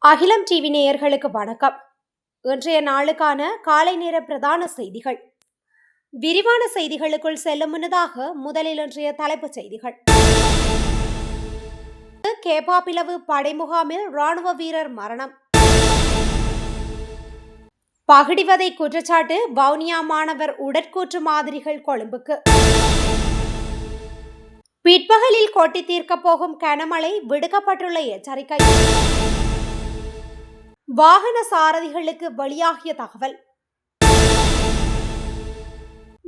அகிலம் டிவி நேயர்களுக்கு வணக்கம். இன்றைய நாளுக்கான காலை நேர பிரதான செய்திகள். விரிவான செய்திகளுக்குள் செல்லும் முன்னதாக முதலில் இன்றைய தலைப்புச் செய்திகள். கேப்பாபிலவு படைமுகாமில் ராணுவ வீரர் மரணம். பகிடிவதை குற்றச்சாட்டு வவுனியா மாணவர் உடற்கூற்று மாதிரிகள் கொழும்புக்கு. பிற்பகலில் கொட்டி தீர்க்கப் போகும் கனமழை, விடுக்கப்பட்டுள்ள எச்சரிக்கை. வாகன சாரதிகளுக்கு வெளியாகிய தகவல்.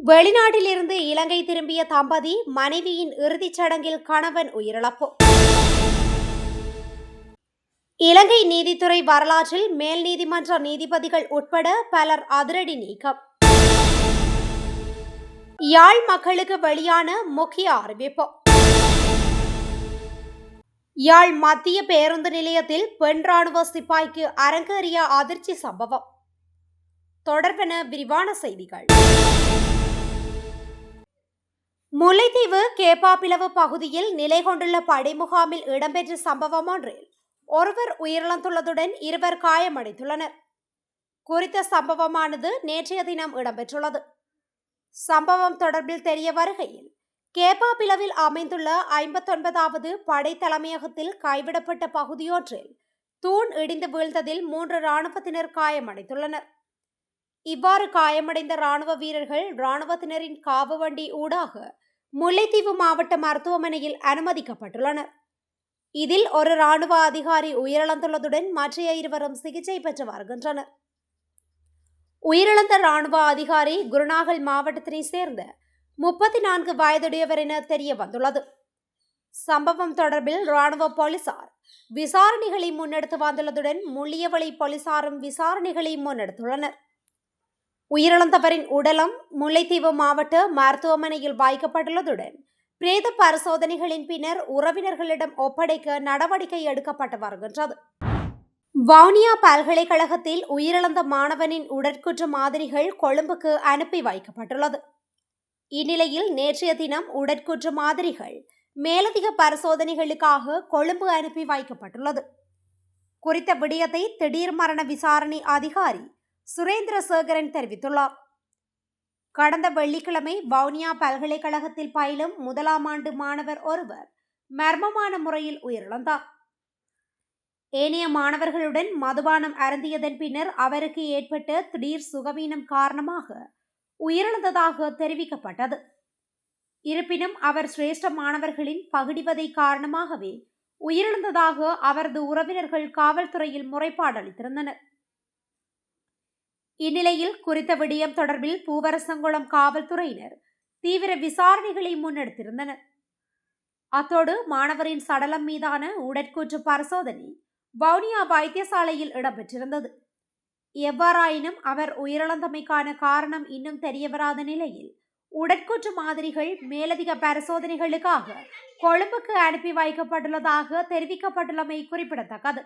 வெளிநாட்டிலிருந்து இலங்கை திரும்பிய தம்பதி மனைவியின் இறுதிச் சடங்கில் கணவன் உயிரிழப்பு. இலங்கை நீதித்துறை வரலாற்றில் மேல் நீதிமன்ற நீதிபதிகள் உட்பட பலர் அதிரடி நீக்கம். யாழ் மக்களுக்கு வெளியான முக்கிய அறிவிப்பு. யாழ் மத்திய பேருந்து நிலையத்தில் பெண் ராணுவ சிப்பாய்க்கு அரங்கேறிய அதிர்ச்சி சம்பவம். தொடர்பென விரிவான செய்திகள். முல்லைத்தீவு கேப்பாபிலவு பகுதியில் நிலை கொண்டுள்ள படைமுகாமில் இடம்பெற்ற சம்பவம் ஒன்றில் ஒருவர் உயிரிழந்துள்ளதுடன் இருவர் காயமடைந்துள்ளனர். குறித்த சம்பவமானது நேற்றைய தினம் இடம்பெற்றுள்ளது. சம்பவம் தொடர்பில் தெரிய வருகையில், கேப்பாபிலவில் அமைந்துள்ள 59வது படை தலைமையகத்தில் கைவிடப்பட்ட பகுதியொன்றில் தூண் இடிந்து வீழ்ந்ததில் 3 இராணுவத்தினர் காயமடைந்துள்ளனர். இவ்வாறு காயமடைந்த இராணுவ வீரர்கள் இராணுவத்தினரின் காவு வண்டி ஊடாக முல்லைத்தீவு மாவட்ட மருத்துவமனையில் அனுமதிக்கப்பட்டுள்ளனர். இதில் ஒரு இராணுவ அதிகாரி உயிரிழந்துள்ளதுடன் மற்ற இருவரும் சிகிச்சை பெற்று வருகின்றனர். உயிரிழந்த இராணுவ அதிகாரி குருநாகல் மாவட்டத்தினை சேர்ந்த 34 வயதுடையவர் என தெரிய வந்துள்ளது. சம்பவம் தொடர்பில் இராணுவ போலீசார் விசாரணைகளை முன்னெடுத்து வந்துள்ளதுடன் முள்ளியவளை போலீசாரும் விசாரணைகளை முன்னெடுத்துள்ளனர். உயிரிழந்தவரின் உடலம் முல்லைத்தீவு மாவட்ட மருத்துவமனையில் வைக்கப்பட்டுள்ளதுடன் பிரேத பரிசோதனைகளின் பின்னர் உறவினர்களிடம் ஒப்படைக்க நடவடிக்கை எடுக்கப்பட்டு வருகின்றது. வவுனியா பல்கலைக்கழகத்தில் உயிரிழந்த மாணவனின் உடற்கூற்று மாதிரிகள் கொழும்புக்கு அனுப்பி வைக்கப்பட்டுள்ளது. இந்நிலையில் நேற்றைய தினம் உடற்கூற்று மாதிரிகள் மேலதிக பரிசோதனைகளுக்காக கொழும்பு அனுப்பி வைக்கப்பட்டுள்ளது. குறித்த விடயத்தை திடீர் மரண விசாரணை அதிகாரி சுரேந்திரசேகரன் தெரிவித்துள்ளார். கடந்த வெள்ளிக்கிழமை வவுனியா பல்கலைக்கழகத்தில் பயிலும் 1ஆம் ஆண்டு மாணவர் ஒருவர் மர்மமான முறையில் உயிரிழந்தார். ஏனைய மாணவர்களுடன் மதுபானம் அருந்தியதன் பின்னர் அவருக்கு ஏற்பட்ட திடீர் சுகவீனம் காரணமாக உயிரிழந்ததாக தெரிவிக்கப்பட்டது. இருப்பினும் அவர் சிரேஷ்ட மாணவர்களின் பகிடிவதை காரணமாகவே உயிரிழந்ததாக அவரது உறவினர்கள் காவல்துறையில் முறைப்பாடு அளித்திருந்தனர். இந்நிலையில் குறித்த விடயம் தொடர்பில் பூவரசங்குளம் காவல்துறையினர் தீவிர விசாரணைகளை முன்னெடுத்திருந்தனர். அத்தோடு மாணவரின் சடலம் மீதான உடற்கூற்று பரிசோதனை வவுனியா வைத்தியசாலையில் இடம்பெற்றிருந்தது. எவ்வாறாயினும் அவர் உயிரிழந்தமைக்கான காரணம் இன்னும் தெரியவராத நிலையில் உடற்கூற்று மாதிரிகள் மேலதிக பரிசோதனைகளுக்காக கொழும்புக்கு அனுப்பி வைக்கப்பட்டுள்ளதாக தெரிவிக்கப்பட்டுள்ளமை குறிப்பிடத்தக்கது.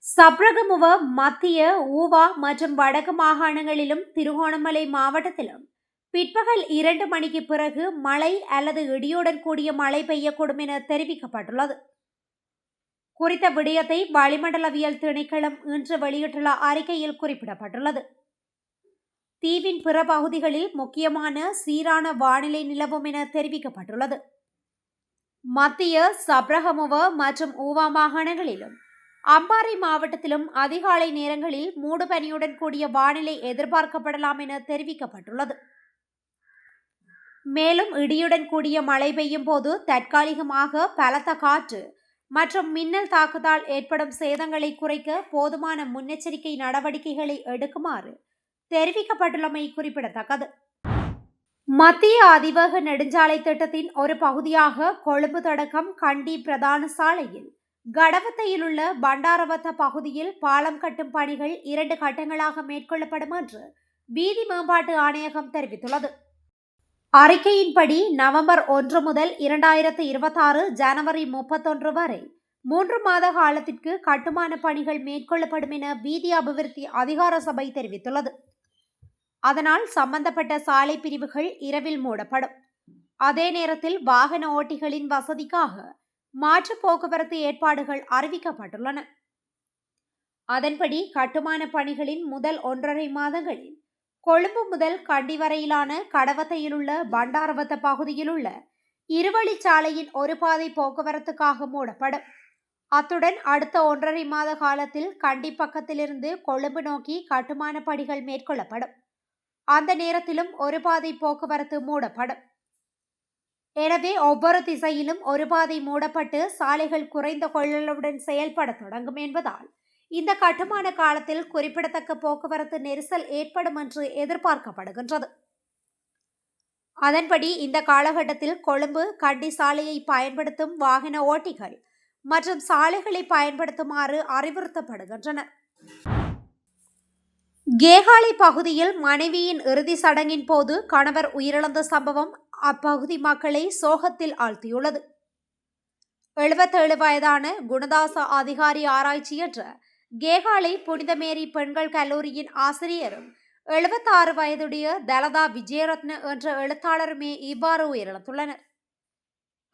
சப்ரகமுவ மத்திய, ஊவா மற்றும் வடக்கு மாகாணங்களிலும் திருகோணமலை மாவட்டத்திலும் பிற்பகல் 2 மணிக்கு பிறகு மழை அல்லது இடியுடன் கூடிய மழை பெய்யக்கூடும் என தெரிவிக்கப்பட்டுள்ளது. குறித்த விடயத்தை வளிமண்டலவியல் திணைக்களம் இன்று வெளியிட்டுள்ள அறிக்கையில் குறிப்பிடப்பட்டுள்ளது. தீவின் பிற பகுதிகளில் முக்கியமான சீரான வானிலை நிலவும் என தெரிவிக்கப்பட்டுள்ளது. மத்திய, சப்ரகமுவ மற்றும் ஊவா மாகாணங்களிலும் அம்பாறை மாவட்டத்திலும் அதிகாலை நேரங்களில் மூடுபனியுடன் கூடிய வானிலை எதிர்பார்க்கப்படலாம் என தெரிவிக்கப்பட்டுள்ளது. மேலும் இடியுடன் கூடிய மழை பெய்யும் போது தற்காலிகமாக பலத்த காற்று மற்றும் மின்னல் தாக்குதல் ஏற்படும் சேதங்களை குறைக்க போதுமான முன்னெச்சரிக்கை நடவடிக்கைகளை எடுக்குமாறு தெரிவிக்கப்பட்டுள்ளமை குறிப்பிடத்தக்கது. மத்திய அதிவேக நெடுஞ்சாலை திட்டத்தின் ஒரு பகுதியாக கொழும்பு தொடக்கம் கண்டி பிரதான சாலையில் கடவத்தையில் உள்ள பண்டாரவத்த பகுதியில் பாலம் கட்டும் பணிகள் 2 கட்டங்களாக மேற்கொள்ளப்படும் என்று வீதி மேம்பாட்டு ஆணையகம் தெரிவித்துள்ளது. அறிக்கையின்படி நவம்பர் 1 முதல் 2026 ஜனவரி 31 வரை 3 மாத காலத்திற்கு கட்டுமான பணிகள் மேற்கொள்ளப்படும் என வீதி அபிவிருத்தி அதிகார சபை தெரிவித்துள்ளது. அதனால் சம்பந்தப்பட்ட சாலை பிரிவுகள் இரவில் மூடப்படும். அதே நேரத்தில் வாகன ஓட்டிகளின் வசதிக்காக மாற்று போக்குவரத்து ஏற்பாடுகள் அறிவிக்கப்பட்டுள்ளன. அதன்படி கட்டுமான பணிகளின் முதல் 1.5 மாதங்களில் கொழும்பு முதல் கண்டி வரையிலான கடவத்தையிலுள்ள பண்டாரவத்த பகுதியிலுள்ள இருவழிச்சாலையின் ஒரு பாதை போக்குவரத்துக்காக மூடப்படும். அத்துடன் அடுத்த 1.5 மாத காலத்தில் கண்டி பக்கத்திலிருந்து கொழும்பு நோக்கி கட்டுமான பணிகள் மேற்கொள்ளப்படும். அந்த நேரத்திலும் ஒரு பாதை போக்குவரத்து மூடப்படும். எனவே ஒவ்வொரு திசையிலும் ஒரு பாதை மூடப்பட்டு சாலைகள் குறைந்த கொள்ளளவுடன் செயல்பட தொடங்கும் என்பதால் இந்த கட்டுமான காலத்தில் குறிப்பிடத்தக்க போக்குவரத்து நெரிசல் ஏற்படும் என்று எதிர்பார்க்கப்படுகின்றது. அதன்படி இந்த காலகட்டத்தில் கொழும்பு கண்டி சாலையை பயன்படுத்தும் வாகன ஓட்டிகள் மற்றும் சாலைகளை பயன்படுத்துமாறு அறிவுறுத்தப்படுகின்றனர். கேகாலை பகுதியில் மனைவியின் இறுதி சடங்கின் போது கணவர் உயிரிழந்த சம்பவம் அப்பகுதி மக்களை சோகத்தில் ஆழ்த்தியுள்ளது. 77 வயதான குணதாச அதிகாரி ஆராய்ச்சி என்ற கேகாலை புனித மேரி பெண்கள் கல்லூரியின் ஆசிரியரும் 76 வயதுடைய தலதா விஜயரத்ன என்ற எழுத்தாளருமே இவ்வாறு உயிரிழந்துள்ளனர்.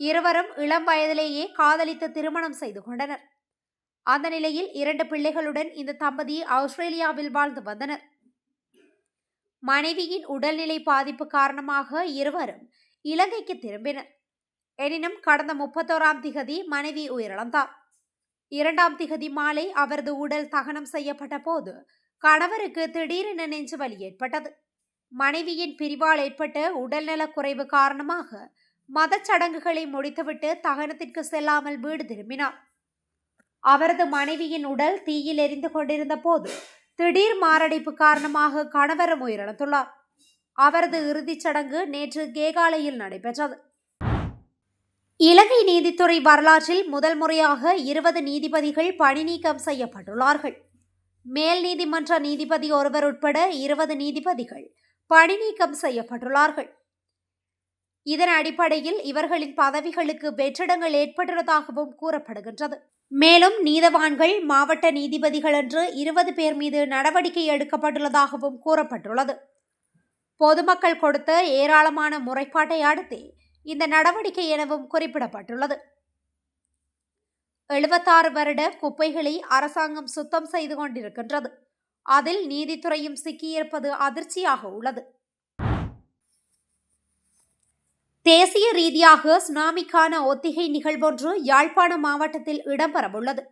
இருவரும் இளம் வயதிலேயே காதலித்து திருமணம் செய்து கொண்டனர். அந்த நிலையில் 2 பிள்ளைகளுடன் இந்த தம்பதி ஆஸ்திரேலியாவில் வாழ்ந்து வந்தனர். மனைவியின் உடல்நிலை பாதிப்பு காரணமாக இருவரும் இலங்கைக்கு திரும்பினர். எனினும் கடந்த 31ஆம் திகதி மனைவி உயிரிழந்தார். 2ஆம் திகதி மாலை அவரது உடல் தகனம் செய்யப்பட்ட போது கணவருக்கு திடீரென நெஞ்சு வலி ஏற்பட்டது. மனைவியின் பிரிவால் ஏற்பட்ட உடல்நலக் குறைவு காரணமாக மதச்சடங்குகளை முடித்துவிட்டு தகனத்திற்கு செல்லாமல் வீடு திரும்பினார். அவரது மனைவியின் உடல் தீயில் எரிந்து கொண்டிருந்த போது திடீர் மாரடைப்பு காரணமாக கணவரும் உயிரிழந்துள்ளார். அவரது இறுதிச் சடங்கு நேற்று கேகாலையில் நடைபெற்றது. இலங்கை நீதித்துறை வரலாற்றில் முதல் முறையாக 20 நீதிபதிகள் பணி நீக்கம் செய்யப்பட்டுள்ளார்கள். மேல் நீதிமன்ற நீதிபதி ஒருவர் உட்பட 20 நீதிபதிகள் பணி நீக்கம் செய்யப்பட்டுள்ளார்கள். இதன் அடிப்படையில் இவர்களின் பதவிகளுக்கு வெற்றிடங்கள் ஏற்பட்டுள்ளதாகவும் கூறப்படுகின்றது. மேலும் நீதவான்கள், மாவட்ட நீதிபதிகள் என்று 20 பேர் மீது நடவடிக்கை எடுக்கப்பட்டுள்ளதாகவும் கூறப்பட்டுள்ளது. பொதுமக்கள் கொடுத்த ஏராளமான முறைப்பாட்டை அடுத்தே இந்த நடவடிக்கை எனவும் குறிப்பிடப்பட்டுள்ளது. 76 வருட குப்பைகளை அரசாங்கம் சுத்தம் செய்து கொண்டிருக்கின்றது. அதில் நீதித்துறையும் சிக்கியிருப்பது அதிர்ச்சியாக உள்ளது. தேசிய ரீதியாக சுனாமிக்கான ஒத்திகை நிகழ்வொன்று யாழ்ப்பாணம் மாவட்டத்தில் இடம்பெறவுள்ளது.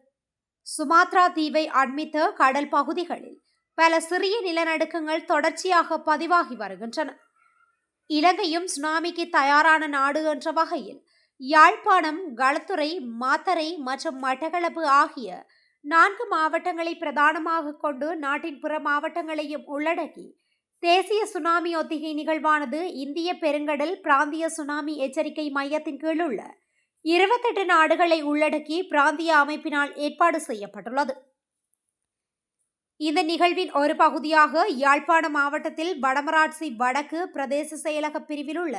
சுமாத்ரா தீவை அண்மித்த கடல் பகுதிகளில் பல சிறிய நிலநடுக்கங்கள் தொடர்ச்சியாக பதிவாகி வருகின்றன. இலங்கையும் சுனாமிக்கு தயாரான நாடு என்ற வகையில் யாழ்ப்பாணம், களுத்துறை, மாத்தறை மற்றும் மட்டக்களப்பு ஆகிய 4 மாவட்டங்களை பிரதானமாக கொண்டு நாட்டின் பிற மாவட்டங்களையும் உள்ளடக்கி தேசிய சுனாமி ஒத்திகை நிகழ்வானது இந்திய பெருங்கடல் பிராந்திய சுனாமி எச்சரிக்கை மையத்தின் கீழுள்ள 28 நாடுகளை உள்ளடக்கி பிராந்திய அமைப்பினால் ஏற்பாடு செய்யப்பட்டுள்ளது. இந்த நிகழ்வின் ஒரு பகுதியாக யாழ்ப்பாணம் மாவட்டத்தில் வடமராட்சி வடக்கு பிரதேச செயலக பிரிவில் உள்ள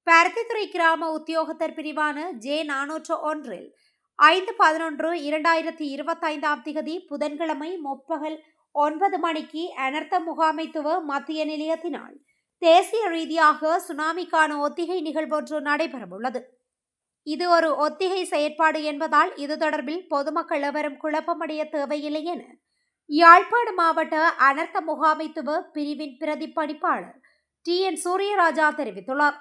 பருத்தித்துறை கிராம உத்தியோகத்தர் பிரிவான J401 5/11/2025 திகதி புதன்கிழமை முற்பகல் 9 மணிக்கு அனர்த்த முகாமைத்துவ மத்திய நிலையத்தினால் தேசிய ரீதியாக சுனாமிக்கான ஒத்திகை நிகழ்வொன்று நடைபெறவுள்ளது. இது ஒரு ஒத்திகை செயற்பாடு என்பதால் இது தொடர்பில் பொதுமக்கள் எவரும் குழப்பமடைய தேவையில்லை என யாழ்ப்பாண மாவட்ட அனர்த்த முகாமைத்துவ பிரிவின் பிரதி பணிப்பாளர் TN சூரியராஜா தெரிவித்துள்ளார்.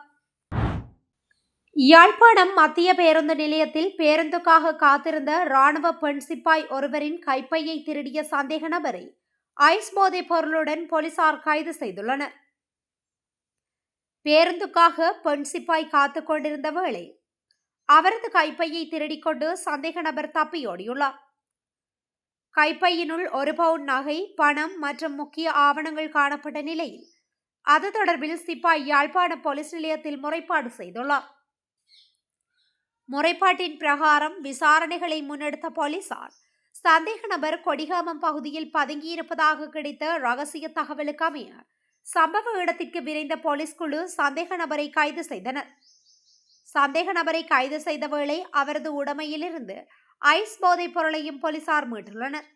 யாழ்ப்பாணம் மத்திய பேருந்து நிலையத்தில் பேருந்துக்காக காத்திருந்த இராணுவ பெண் சிப்பாய் ஒருவரின் கைப்பையை திருடிய சந்தேக நபரை ஐஸ் போதைப் பொருளுடன் போலீசார் கைது செய்துள்ளனர். பேருந்துக்காக பெண் சிப்பாய் காத்து கொண்டிருந்த வேளை அவரது கைப்பையை திருடிக்கொண்டு சந்தேக நபர் தப்பியோடியுள்ளார். கைப்பையினுள் 1 பவுண்ட் நகை, பணம் மற்றும் முக்கிய ஆவணங்கள் காணப்பட்ட நிலையில் அது தொடர்பில் சிப்பாய் யாழ்ப்பாண போலீஸ் நிலையத்தில் முறைப்பாடு செய்துள்ளார். முறைப்பாட்டின் பிரகாரம் விசாரணைகளை முன்னெடுத்த போலீசார் சந்தேக நபர் கொடிகாமம் பகுதியில் பதுங்கியிருப்பதாக கிடைத்த ரகசிய தகவலுக்கு அமைய சம்பவ இடத்திற்கு விரைந்த போலீஸ் குழு சந்தேக நபரை கைது செய்தனர். சந்தேக நபரை கைது செய்த வேளை அவரது உடைமையிலிருந்து ஐஸ் போதைப் பொருளையும் போலீசார் மீட்டுள்ளனர்.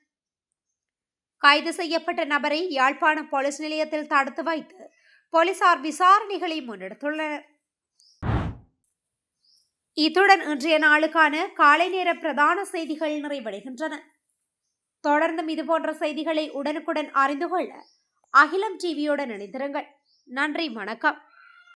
கைது செய்யப்பட்ட நபரை யாழ்ப்பாண போலீஸ் நிலையத்தில் தடுத்து வைத்து போலீசார் விசாரணைகளை முன்னெடுத்துள்ளனர். இத்துடன் இன்றைய நாளுக்கான காலை நேர பிரதான செய்திகள் நிறைவடைகின்றன. தொடர்ந்தும் இதுபோன்ற செய்திகளை உடனுக்குடன் அறிந்து கொள்ள அகிலம் டிவியோடு இணைந்திருங்கள். நன்றி, வணக்கம்.